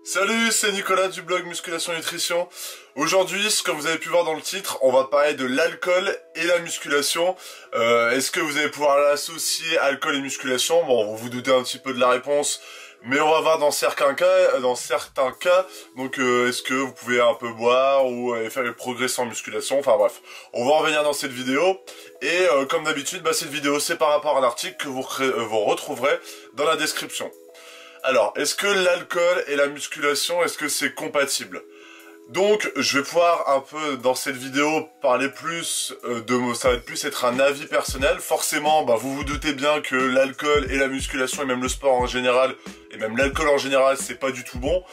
Salut, c'est Nicolas du blog Musculation Nutrition. Aujourd'hui, comme vous avez pu voir dans le titre, on va parler de l'alcool et la musculation. Est-ce que vous allez pouvoir l'associer alcool et musculation? Bon, vous vous doutez un petit peu de la réponse, mais on va voir dans certains cas. Donc, est-ce que vous pouvez un peu boire ou faire progresser en musculation? Enfin bref, on va en revenir dans cette vidéo. Et comme d'habitude, cette vidéo c'est par rapport à un article que vous retrouverez dans la description. Alors, est-ce que l'alcool et la musculation, est-ce que c'est compatible? Donc, je vais pouvoir un peu, dans cette vidéo, parler plus ça va plus être un avis personnel. Forcément, vous vous doutez bien que l'alcool et la musculation, et même le sport en général, et même l'alcool en général, c'est pas du tout bon.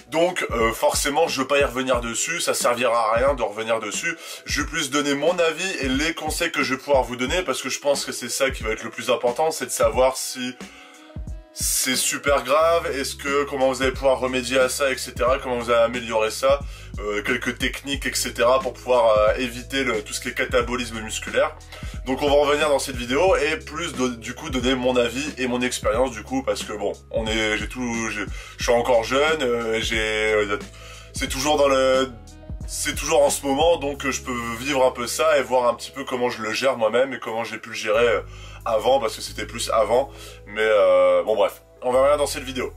Donc, forcément, je veux pas y revenir dessus, ça servira à rien de revenir dessus. Je vais plus donner mon avis et les conseils que je vais pouvoir vous donner, parce que je pense que c'est ça qui va être le plus important, c'est de savoir si c'est super grave, comment vous allez pouvoir remédier à ça, etc. Comment vous allez améliorer ça, quelques techniques, etc. pour pouvoir éviter tout ce qui est catabolisme musculaire. Donc on va revenir dans cette vidéo et plus du coup donner mon avis et mon expérience du coup, parce que bon, je suis encore jeune, c'est toujours en ce moment, donc je peux vivre un peu ça et voir un petit peu comment je le gère moi-même et comment j'ai pu le gérer avant, parce que c'était plus avant. Mais bon bref, on va revenir dans cette vidéo.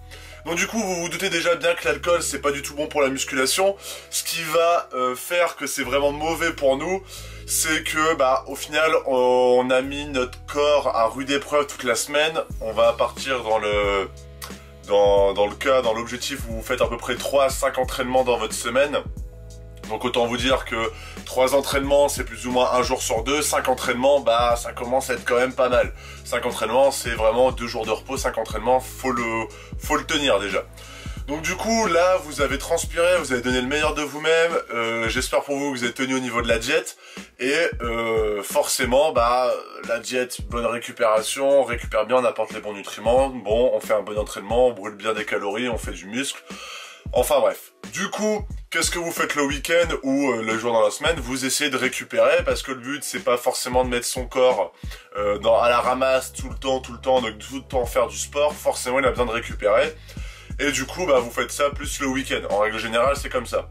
Donc du coup, vous vous doutez déjà bien que l'alcool, c'est pas du tout bon pour la musculation. Ce qui va faire que c'est vraiment mauvais pour nous, c'est que au final, on a mis notre corps à rude épreuve toute la semaine. On va partir dans l'objectif où vous faites à peu près 3 à 5 entraînements dans votre semaine. Donc autant vous dire que 3 entraînements c'est plus ou moins 1 jour sur 2, 5 entraînements ça commence à être quand même pas mal. 5 entraînements c'est vraiment 2 jours de repos, 5 entraînements faut le tenir déjà. Donc du coup là vous avez transpiré, vous avez donné le meilleur de vous-même, j'espère pour vous que vous êtes tenu au niveau de la diète. Et forcément la diète, bonne récupération, on récupère bien, on apporte les bons nutriments, bon on fait un bon entraînement, on brûle bien des calories, on fait du muscle. Enfin bref, du coup, qu'est-ce que vous faites le week-end ou le jour dans la semaine? Vous essayez de récupérer, parce que le but c'est pas forcément de mettre son corps à la ramasse tout le temps, donc tout le temps faire du sport, forcément il a besoin de récupérer. Et du coup vous faites ça plus le week-end, en règle générale c'est comme ça.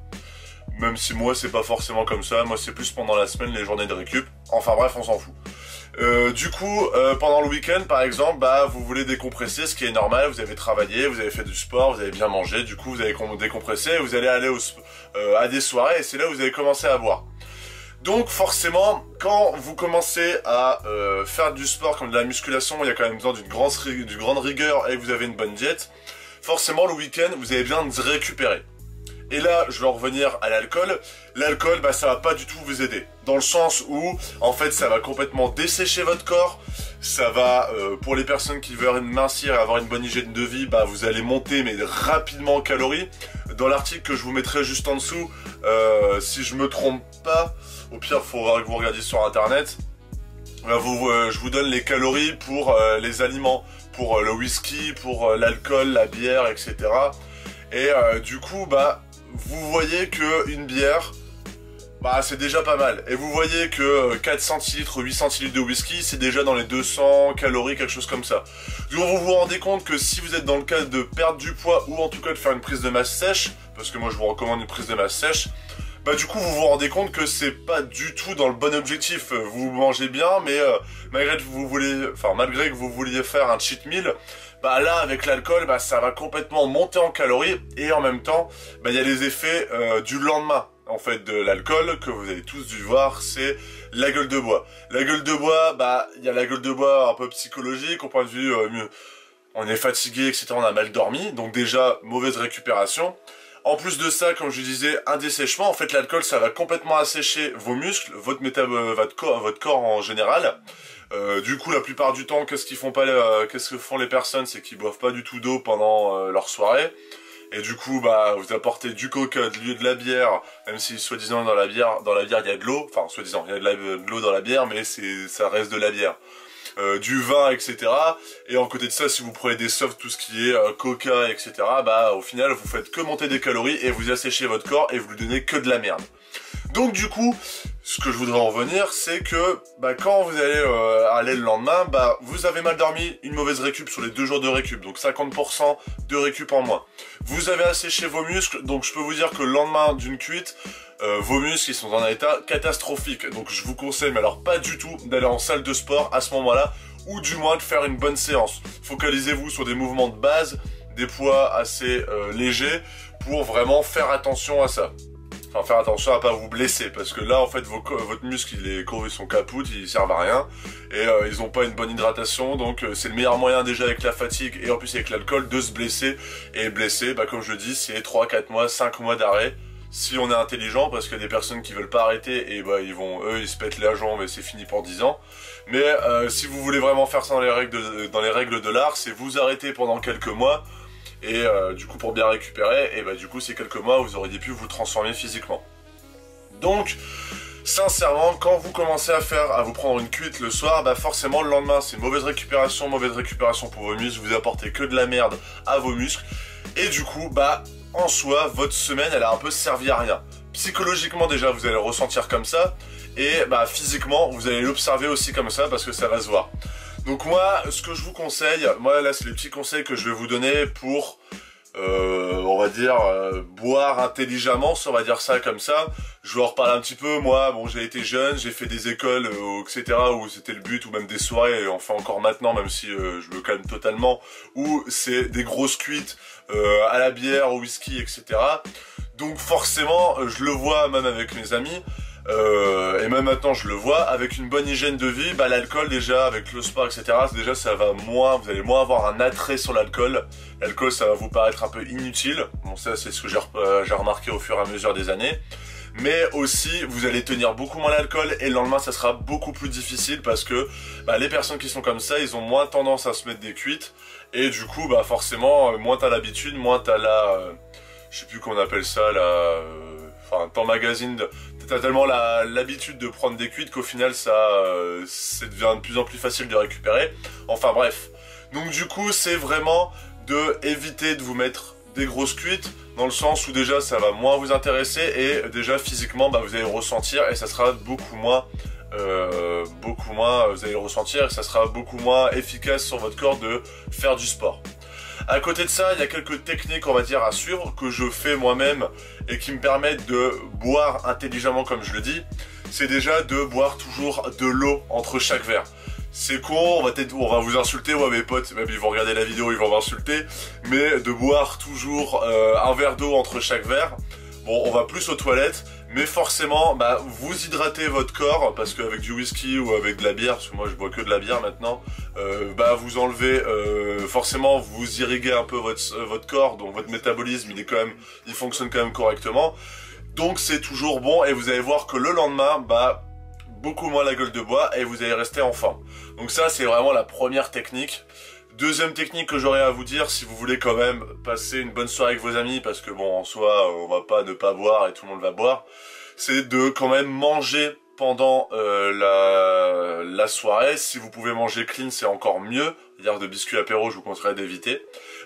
Même si moi c'est pas forcément comme ça, moi c'est plus pendant la semaine, les journées de récup, enfin bref on s'en fout. Du coup, pendant le week-end, par exemple, vous voulez décompresser, ce qui est normal, vous avez travaillé, vous avez fait du sport, vous avez bien mangé, du coup vous allez décompresser, et vous allez aller à des soirées, et c'est là où vous allez commencer à boire. Donc forcément, quand vous commencez à faire du sport comme de la musculation, il y a quand même besoin d'une grande rigueur, et que vous avez une bonne diète, forcément le week-end, vous avez besoin de récupérer. Et là, je vais en revenir à l'alcool. L'alcool, ça va pas du tout vous aider. Dans le sens où, en fait, ça va complètement dessécher votre corps. Ça va, pour les personnes qui veulent mincir et avoir une bonne hygiène de vie, vous allez monter, mais rapidement en calories. Dans l'article que je vous mettrai juste en dessous, si je me trompe pas, au pire, il faudra que vous regardiez sur internet. Je vous donne les calories pour les aliments, pour le whisky, pour l'alcool, la bière, etc. Et du coup, vous voyez que une bière, c'est déjà pas mal. Et vous voyez que 4 centilitres, 8 centilitres de whisky, c'est déjà dans les 200 calories, quelque chose comme ça. Donc vous vous rendez compte que si vous êtes dans le cas de perdre du poids, ou en tout cas de faire une prise de masse sèche, parce que moi je vous recommande une prise de masse sèche, du coup vous vous rendez compte que c'est pas du tout dans le bon objectif. Vous mangez bien, mais malgré que vous vouliez faire un cheat meal, là avec l'alcool ça va complètement monter en calories, et en même temps il y a les effets du lendemain en fait de l'alcool que vous avez tous dû voir, c'est la gueule de bois. La gueule de bois, il y a la gueule de bois un peu psychologique au point de vue on est fatigué, etc., on a mal dormi, donc déjà mauvaise récupération. En plus de ça, comme je disais, un dessèchement. En fait, l'alcool, ça va complètement assécher vos muscles, votre corps en général. Du coup, la plupart du temps, qu'est-ce que font les personnes, c'est qu'ils boivent pas du tout d'eau pendant leur soirée. Et du coup, vous apportez du coca, de la bière, même si soi-disant dans la bière il y a de l'eau. Enfin, soi-disant, il y a de l'eau dans la bière, mais ça reste de la bière. Du vin, etc. Et en côté de ça, si vous prenez des softs, tout ce qui est coca, etc., au final, vous faites que monter des calories et vous asséchez votre corps et vous lui donnez que de la merde. Donc du coup, ce que je voudrais en revenir, c'est que quand vous allez aller le lendemain, vous avez mal dormi, une mauvaise récup sur les 2 jours de récup, donc 50% de récup en moins. Vous avez asséché vos muscles, donc je peux vous dire que le lendemain d'une cuite, vos muscles ils sont dans un état catastrophique. Donc je vous conseille, mais alors pas du tout, d'aller en salle de sport à ce moment-là, ou du moins de faire une bonne séance. Focalisez-vous sur des mouvements de base, des poids assez légers, pour vraiment faire attention à ça. Enfin, faire attention à pas vous blesser, parce que là en fait votre muscle les courbes sont capoutes, ils servent à rien, et ils ont pas une bonne hydratation, donc c'est le meilleur moyen déjà avec la fatigue et en plus avec l'alcool de se blesser, et blesser, comme je dis, c'est 3, 4 mois, 5 mois d'arrêt, si on est intelligent, parce qu'il y a des personnes qui veulent pas arrêter, et ils se pètent la jambe et c'est fini pour 10 ans, mais si vous voulez vraiment faire ça dans les règles de l'art, c'est vous arrêter pendant quelques mois, et du coup pour bien récupérer, et du coup ces quelques mois vous auriez pu vous transformer physiquement. Donc sincèrement, quand vous commencez à vous prendre une cuite le soir, forcément le lendemain c'est mauvaise récupération pour vos muscles, vous apportez que de la merde à vos muscles, et du coup en soi votre semaine elle a un peu servi à rien. Psychologiquement déjà vous allez le ressentir comme ça, et physiquement vous allez l'observer aussi comme ça, parce que ça va se voir. Donc moi, ce que je vous conseille, là c'est les petits conseils que je vais vous donner pour, on va dire, boire intelligemment, si on va dire ça comme ça. Je vais en reparler un petit peu, moi, j'ai été jeune, j'ai fait des écoles, etc., où c'était le but, ou même des soirées, et enfin encore maintenant, même si je me calme totalement, où c'est des grosses cuites à la bière, au whisky, etc. Donc forcément, je le vois même avec mes amis, et même maintenant je le vois, avec une bonne hygiène de vie, l'alcool déjà, avec le sport, etc., déjà ça va moins, vous allez moins avoir un attrait sur l'alcool. L'alcool ça va vous paraître un peu inutile, bon ça c'est ce que j'ai remarqué au fur et à mesure des années. Mais aussi, vous allez tenir beaucoup moins l'alcool, et le lendemain ça sera beaucoup plus difficile, parce que les personnes qui sont comme ça, ils ont moins tendance à se mettre des cuites, et du coup forcément, moins t'as l'habitude, moins t'as je sais plus qu'on appelle ça, t'emmagasines, t'as tellement l'habitude de prendre des cuites qu'au final ça devient de plus en plus facile de récupérer. Enfin bref, donc du coup c'est vraiment de éviter de vous mettre des grosses cuites, dans le sens où déjà ça va moins vous intéresser, et déjà physiquement vous allez le ressentir, et ça sera beaucoup moins vous allez le ressentir, et ça sera beaucoup moins efficace sur votre corps de faire du sport. À côté de ça, il y a quelques techniques, on va dire, à suivre, que je fais moi-même et qui me permettent de boire intelligemment, comme je le dis. C'est déjà de boire toujours de l'eau entre chaque verre. C'est con, on va vous insulter, ouais mes potes, même ils vont regarder la vidéo, ils vont m'insulter, mais de boire toujours un verre d'eau entre chaque verre. Bon, on va plus aux toilettes, mais forcément, vous hydratez votre corps, parce qu'avec du whisky ou avec de la bière, parce que moi je bois que de la bière maintenant, vous enlevez, forcément vous irriguez un peu votre corps, donc votre métabolisme il fonctionne quand même correctement, donc c'est toujours bon, et vous allez voir que le lendemain, beaucoup moins la gueule de bois, et vous allez rester en forme. Donc ça c'est vraiment la première technique. Deuxième technique que j'aurais à vous dire, si vous voulez quand même passer une bonne soirée avec vos amis, parce que en soi on va pas ne pas boire et tout le monde va boire, c'est de quand même manger pendant la soirée. Si vous pouvez manger clean, c'est encore mieux. C'est-à-dire de biscuits apéro, je vous conseillerais d'éviter.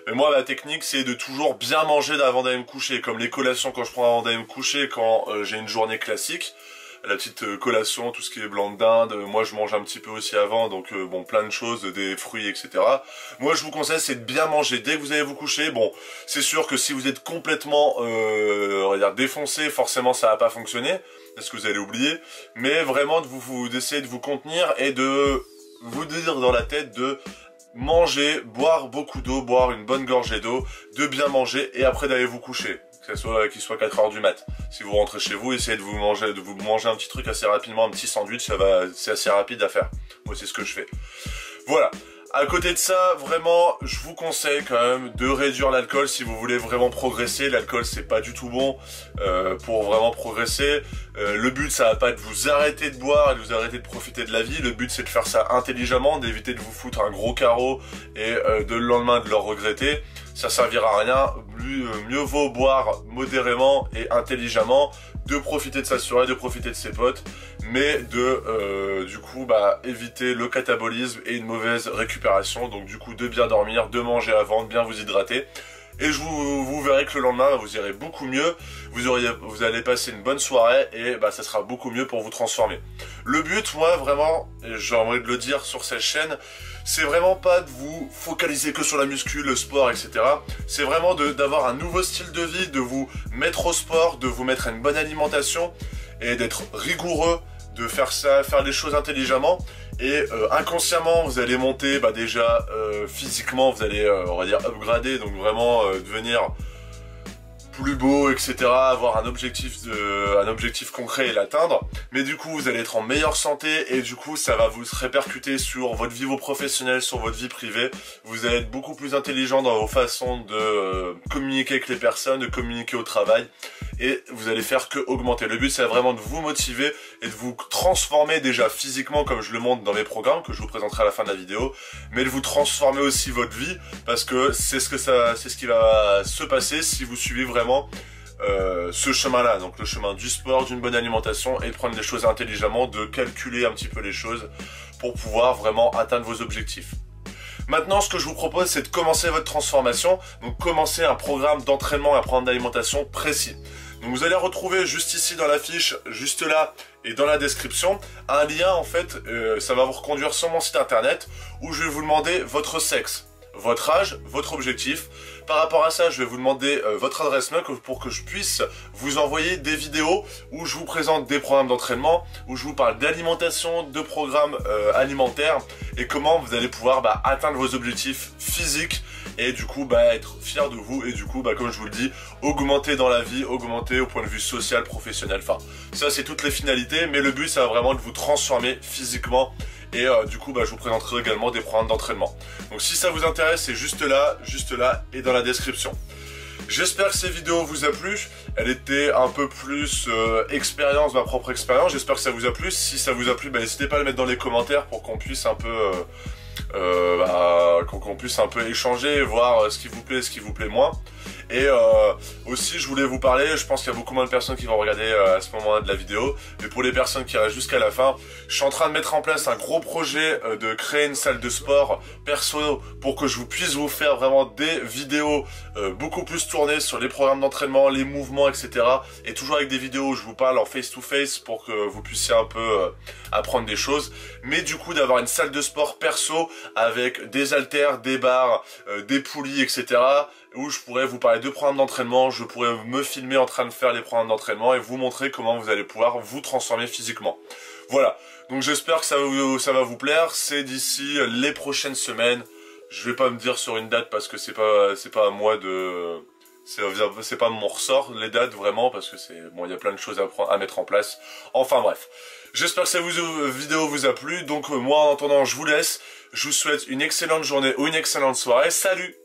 Mais moi, la technique, c'est de toujours bien manger avant d'aller me coucher. Comme les collations quand je prends avant d'aller me coucher, quand j'ai une journée classique. La petite collation, tout ce qui est blanc de dinde, moi je mange un petit peu aussi avant, donc plein de choses, des fruits, etc. Moi je vous conseille, c'est de bien manger dès que vous allez vous coucher. Bon, c'est sûr que si vous êtes complètement, on va dire, défoncé, forcément ça va pas fonctionner, parce que vous allez oublier, mais vraiment d'essayer de vous contenir, et de vous dire dans la tête de manger, boire beaucoup d'eau, boire une bonne gorgée d'eau, de bien manger, et après d'aller vous coucher. Qu'il soit 4 h du mat. Si vous rentrez chez vous, essayez de vous manger un petit truc assez rapidement, un petit sandwich, c'est assez rapide à faire. Moi, c'est ce que je fais. Voilà. À côté de ça, vraiment, je vous conseille quand même de réduire l'alcool si vous voulez vraiment progresser. L'alcool, c'est pas du tout bon pour vraiment progresser. Le but, ça va pas être de vous arrêter de boire et de vous arrêter de profiter de la vie. Le but, c'est de faire ça intelligemment, d'éviter de vous foutre un gros carreau et de le lendemain de le regretter. Ça servira à rien. Mieux vaut boire modérément et intelligemment, de profiter de sa soirée, de profiter de ses potes, mais de du coup éviter le catabolisme et une mauvaise récupération. Donc du coup de bien dormir, de manger avant, de bien vous hydrater. Et vous verrez que le lendemain, vous irez beaucoup mieux, vous allez passer une bonne soirée et bah, ça sera beaucoup mieux pour vous transformer. Le but, moi, vraiment, et j'ai envie de le dire sur cette chaîne, c'est vraiment pas de vous focaliser que sur la muscu, le sport, etc. C'est vraiment d'avoir un nouveau style de vie, de vous mettre au sport, de vous mettre à une bonne alimentation et d'être rigoureux, de faire ça, faire les choses intelligemment. Et inconsciemment, vous allez monter, bah déjà physiquement, vous allez, on va dire, upgrader, donc vraiment devenir plus beau, etc. Avoir un objectif concret et l'atteindre. Mais du coup, vous allez être en meilleure santé et du coup, ça va vous répercuter sur votre vie professionnelle, sur votre vie privée. Vous allez être beaucoup plus intelligent dans vos façons de communiquer avec les personnes, de communiquer au travail. Et vous allez faire que augmenter. Le but, c'est vraiment de vous motiver et de vous transformer déjà physiquement, comme je le montre dans mes programmes, que je vous présenterai à la fin de la vidéo, mais de vous transformer aussi votre vie, parce que c'est ce qui va se passer si vous suivez vraiment ce chemin-là, donc le chemin du sport, d'une bonne alimentation et de prendre les choses intelligemment, de calculer un petit peu les choses pour pouvoir vraiment atteindre vos objectifs. Maintenant, ce que je vous propose, c'est de commencer votre transformation, donc commencer un programme d'entraînement et un programme d'alimentation précis. Donc vous allez retrouver juste ici dans la fiche, juste là et dans la description, un lien en fait, ça va vous reconduire sur mon site internet où je vais vous demander votre sexe, votre âge, votre objectif. Par rapport à ça, je vais vous demander votre adresse mail pour que je puisse vous envoyer des vidéos où je vous présente des programmes d'entraînement, où je vous parle d'alimentation, de programmes alimentaires et comment vous allez pouvoir atteindre vos objectifs physiques et du coup être fier de vous et du coup comme je vous le dis, augmenter dans la vie, augmenter au point de vue social, professionnel. Enfin, ça c'est toutes les finalités, mais le but c'est vraiment de vous transformer physiquement. Et du coup, je vous présenterai également des programmes d'entraînement. Donc si ça vous intéresse, c'est juste là et dans la description. J'espère que cette vidéo vous a plu. Elle était un peu plus expérience, ma propre expérience. J'espère que ça vous a plu. Si ça vous a plu, n'hésitez pas à le mettre dans les commentaires pour qu'on puisse un peu qu'on puisse un peu échanger, voir ce qui vous plaît, ce qui vous plaît moins. Et aussi je voulais vous parler, je pense qu'il y a beaucoup moins de personnes qui vont regarder à ce moment-là de la vidéo, mais pour les personnes qui restent jusqu'à la fin, je suis en train de mettre en place un gros projet de créer une salle de sport perso pour que je puisse vous faire vraiment des vidéos beaucoup plus tournées sur les programmes d'entraînement, les mouvements, etc. Et toujours avec des vidéos où je vous parle en face-to-face pour que vous puissiez un peu apprendre des choses, mais du coup d'avoir une salle de sport perso avec des haltères, des barres, des poulies, etc. où je pourrais vous parler de programmes d'entraînement, je pourrais me filmer en train de faire les programmes d'entraînement et vous montrer comment vous allez pouvoir vous transformer physiquement. Voilà, donc j'espère que ça va vous plaire, c'est d'ici les prochaines semaines. Je vais pas me dire sur une date parce que c'est pas à moi de... C'est pas mon ressort, les dates vraiment, parce que il y a plein de choses à mettre en place. Enfin bref, j'espère que cette vidéo vous a plu, donc moi en attendant je vous laisse, je vous souhaite une excellente journée ou une excellente soirée, salut!